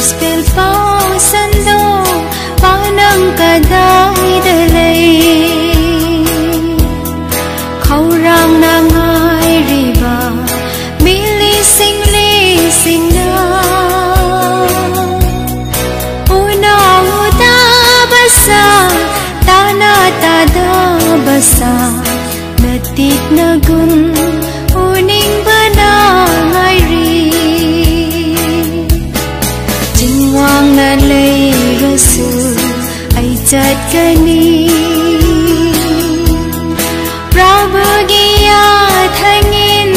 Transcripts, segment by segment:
gospel pao sando panang kadai dalai khâu rang na ngai riba mili sing na una uta basa tana tada basa natit nagun uning bana ngai ri jingwang na lay rasu ai chat kani Prabhu giya thangin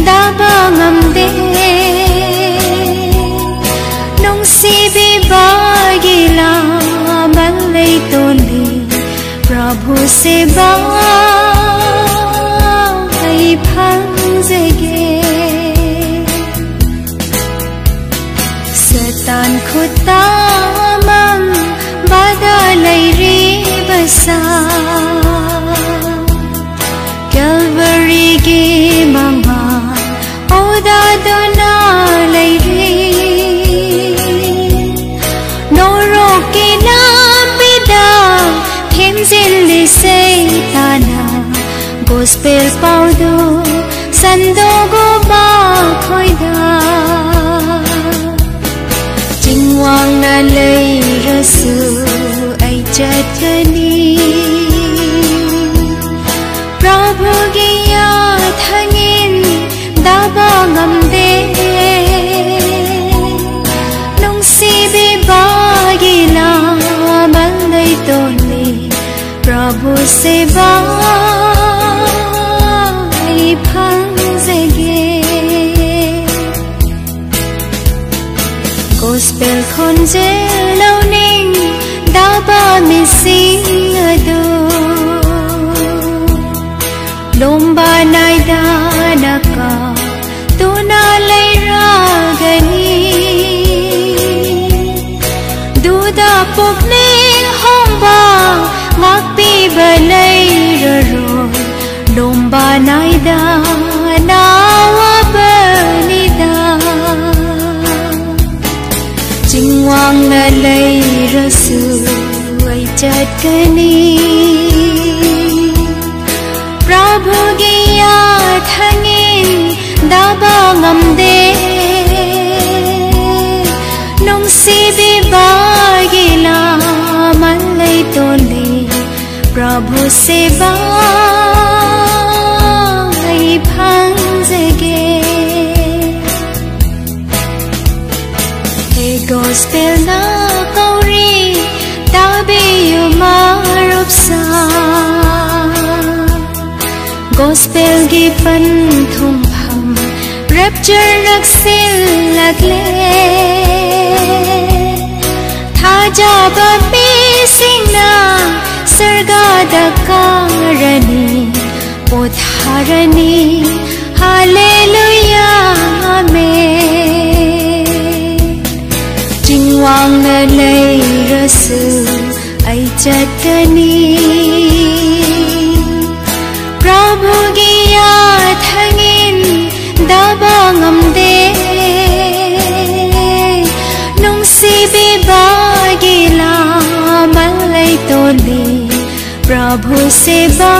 daba ngamde nong si bi bagila malay toli Prabhu se ba ai phang jege satan khuta mang badalai ri basa Calvary gi mama oda dona lai ri noro ki nam bida themjil li seitana gospel paudo sando go ba khoida jingwang na lai rasu ai chatani Prabhu giya thangin daba ngamde nong si bi bagila malay toli Prabhu se ba ai phang jege gospel khonje launing daba mi sing ado lomba naida naka tuna lay ragani duda pukning homba ngakpi balay raro lomba naida nawa banida jingwang na lay rasu ay chat kani Prabhu giya thangin daba ngamde nong si bi bagila malay toli Prabhu se ba ai phang jege hey gospel na kauri tabi umarup sa Gospel gi pan thum pham rapture raksil lagle tha jaba bi singna sarga dakarani potharani hallelujah amen jingwang na lay rasu ai chatani Prabhu giya thangin daba ngamde nong si bi bagila malay toli Prabhu se ba